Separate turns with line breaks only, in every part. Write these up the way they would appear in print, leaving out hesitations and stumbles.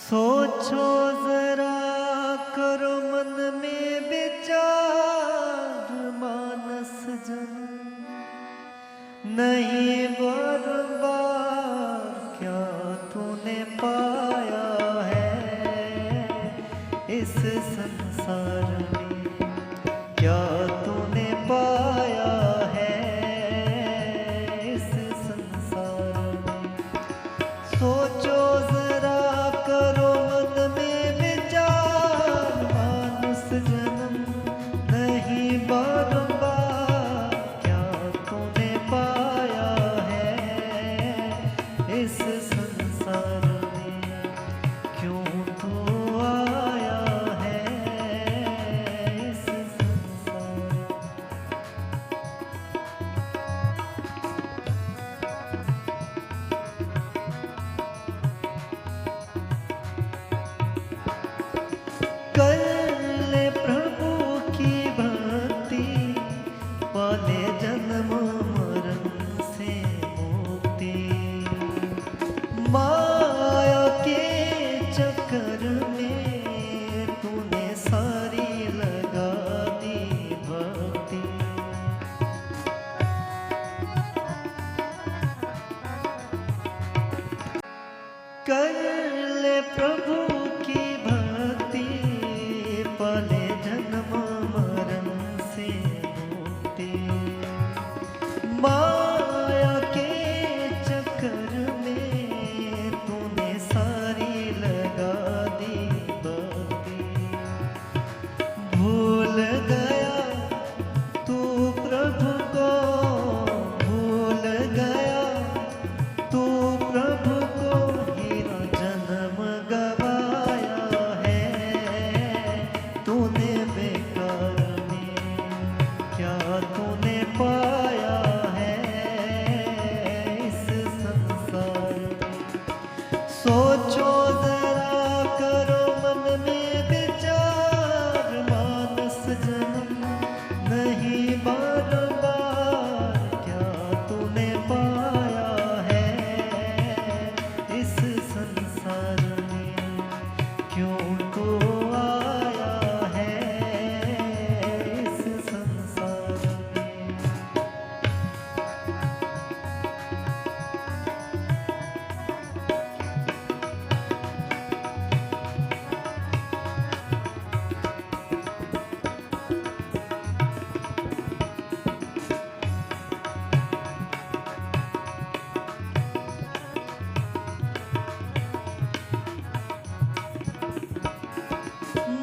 सोचो जरा करो मन में विचार मानस जन नहीं बार बार क्या तूने पाया है इस संसार में, क्या तूने पाया है इस संसार में। सोचो जरा करो मन में विचार मानुष जन्म नहीं बार बार क्या तूने पाया है इस संसार में, क्यों तू आया है इस संसार में। कर ले प्रभु की भक्ति पाले जन्म मरण से मुक्ति, माया के चक्कर में तूने सारी लगा दी भक्ति। कर ले प्रभु की भक्ति पाले जन्म मरण से मुक्ति, माया के चक्कर में तूने सारी लगा दी भक्ति। भूल गया तू प्रभु को, भूल गया तू प्रभु को, हीरा जन्म गवाया है तूने बेकार में, क्या तूने पाया है इस संसार में। सोचो जरा करो मन में विचार मानस जन्म नहीं बार बार क्या तूने पाया है इस संसार में, क्यों तू आया है इस संसार में।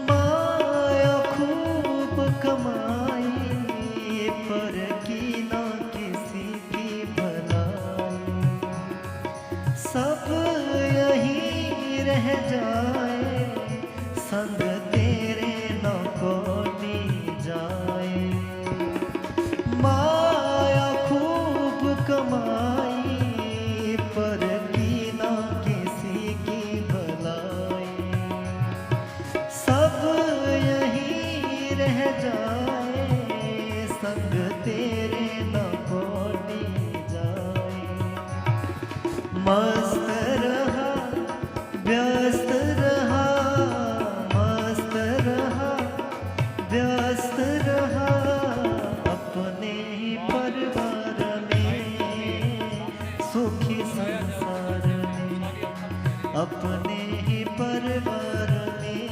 माया खूब कमाई पर की ना किसी की भलाई, सब यही रह जाए संग तेरे न कोई जाए। माया खूब कमाई पर की ना किसी की भलाई, सब यही रह जाए संग तेरे न कोई जाए। मस्त रहा व्यस्त रहा, मस्त रहा व्यस्त रहा अपने ही परिवार में, सुखी संसार में, अपने ही परिवार में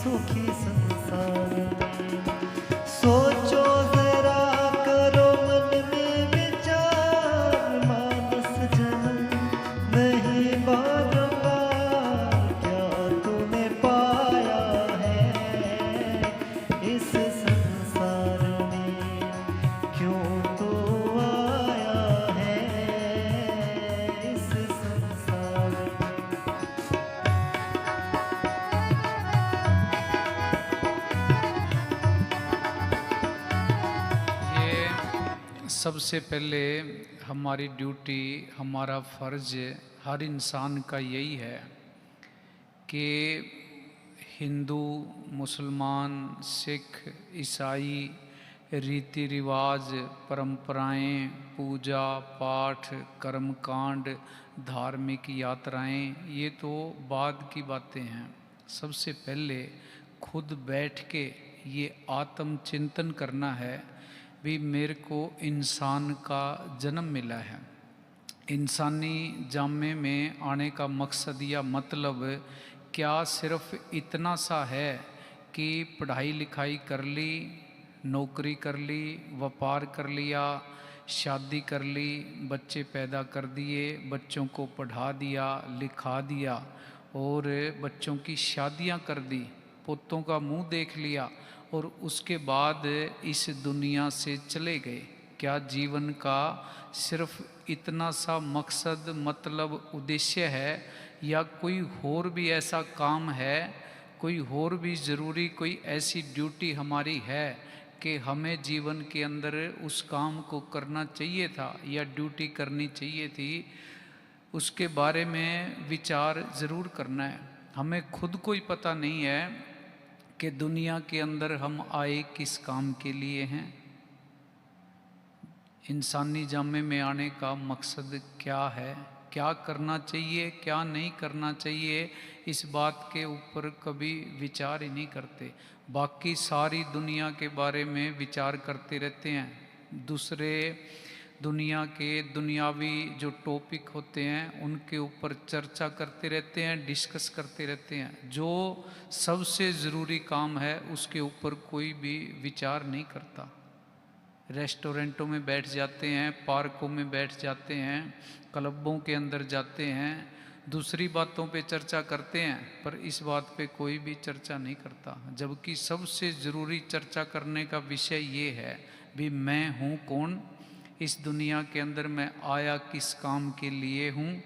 सुखी संसार में। सोचो जरा करो मन में विचार मानस जन्म नहीं बार बार क्या तूने पाया है इस संसार में, क्यों तू आया है इस संसार में।
सबसे पहले हमारी ड्यूटी, हमारा फ़र्ज हर इंसान का यही है कि हिंदू, मुसलमान, सिख, ईसाई, रीति रिवाज, परंपराएं, पूजा पाठ, कर्मकांड, धार्मिक यात्राएं, ये तो बाद की बातें हैं। सबसे पहले खुद बैठ के ये आत्मचिंतन करना है भी मेरे को इंसान का जन्म मिला है। इंसानी जामे में आने का मकसद या मतलब क्या सिर्फ इतना सा है कि पढ़ाई लिखाई कर ली, नौकरी कर ली, व्यापार कर लिया, शादी कर ली, बच्चे पैदा कर दिए, बच्चों को पढ़ा दिया, लिखा दिया और बच्चों की शादियां कर दी, पोतों का मुंह देख लिया और उसके बाद इस दुनिया से चले गए? क्या जीवन का सिर्फ इतना सा मकसद, मतलब, उद्देश्य है या कोई और भी ऐसा काम है, कोई और भी ज़रूरी कोई ऐसी ड्यूटी हमारी है कि हमें जीवन के अंदर उस काम को करना चाहिए था या ड्यूटी करनी चाहिए थी? उसके बारे में विचार ज़रूर करना है। हमें खुद को ही पता नहीं है कि दुनिया के अंदर हम आए किस काम के लिए हैं। इंसानी जामे में आने का मकसद क्या है, क्या करना चाहिए, क्या नहीं करना चाहिए, इस बात के ऊपर कभी विचार ही नहीं करते। बाकी सारी दुनिया के बारे में विचार करते रहते हैं, दूसरे दुनिया के दुनियावी जो टॉपिक होते हैं उनके ऊपर चर्चा करते रहते हैं, डिस्कस करते रहते हैं। जो सबसे ज़रूरी काम है उसके ऊपर कोई भी विचार नहीं करता। रेस्टोरेंटों में बैठ जाते हैं, पार्कों में बैठ जाते हैं, क्लबों के अंदर जाते हैं, दूसरी बातों पे चर्चा करते हैं, पर इस बात पे कोई भी चर्चा नहीं करता। जबकि सबसे ज़रूरी चर्चा करने का विषय ये है भी मैं हूँ कौन, इस दुनिया के अंदर मैं आया किस काम के लिए हूँ,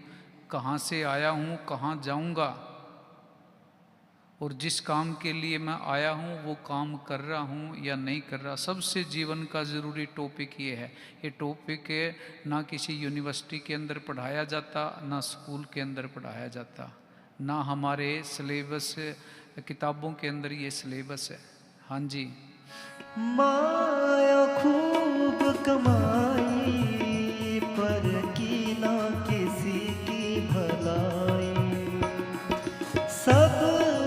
कहाँ से आया हूँ, कहाँ जाऊँगा, और जिस काम के लिए मैं आया हूँ वो काम कर रहा हूँ या नहीं कर रहा। सबसे जीवन का ज़रूरी टॉपिक ये है। ये टॉपिक ना किसी यूनिवर्सिटी के अंदर पढ़ाया जाता, ना स्कूल के अंदर पढ़ाया जाता, ना हमारे सिलेबस किताबों के अंदर ये सिलेबस है। हाँ जी।
माया खूब कमाई पर की ना किसी की भलाई, सब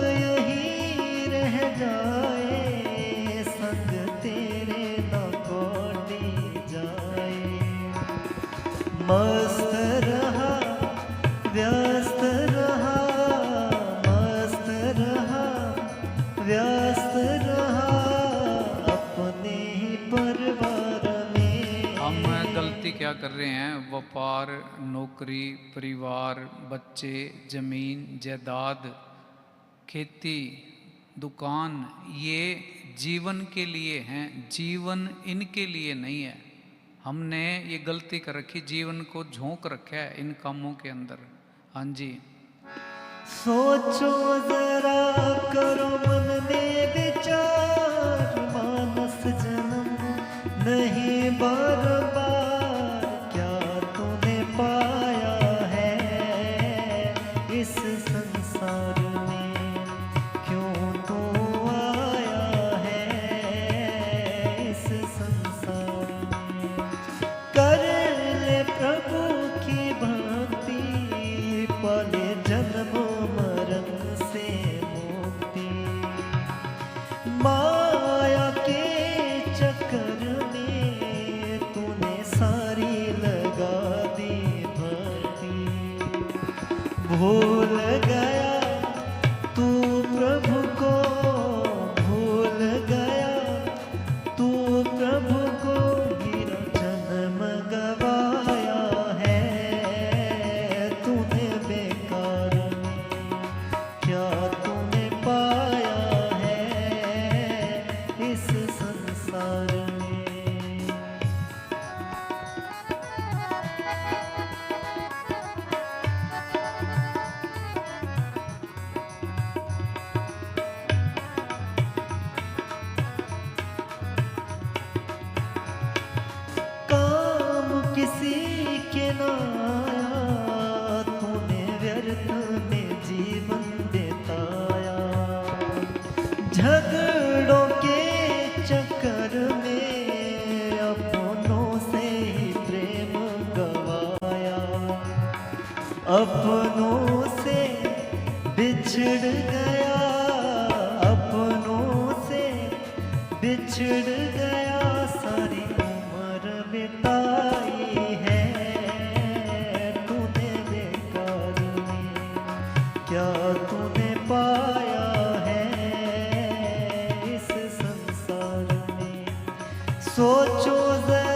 यही रह जाए संग तेरे न कोटी जाए। मस्त रहा व्यस्त रहा, मस्त रहा व्यस्त रहा अपने ही परिवार में।
हम गलती क्या कर रहे हैं? व्यापार, नौकरी, परिवार, बच्चे, ज़मीन, जायदाद, खेती, दुकान, ये जीवन के लिए हैं, जीवन इनके लिए नहीं है। हमने ये गलती कर रखी, जीवन को झोंक रखा है इन कामों के अंदर। हाँ जी।
सोचो जरा, करो मन में विचार, मानस जन्म नहीं बार बार, क्या तूने पाया है इस संसार में, क्यों तू आया है इस संसार में। कर ले प्रभु की भक्ति, पाले जन्म मरण से मुक्ति। माया के चक्कर में तूने सारी लगा दी भक्ति। भूल गया तू प्रभु को, भूल गया तू प्रभु को, गिरा जन्म गवाया है तूने बेकार में, क्या तूने पाया है इस संसार में। काम किसी के ना आया, तूने व्यर्थ में जीवन बिताया। झगड़ों के चक्कर में अपनों से बिछड़ गया, अपनों से बिछड़ गया, सारी उम्र बिताई है तूने बेकार में, क्या तूने पाया है इस संसार में। सोचो जरा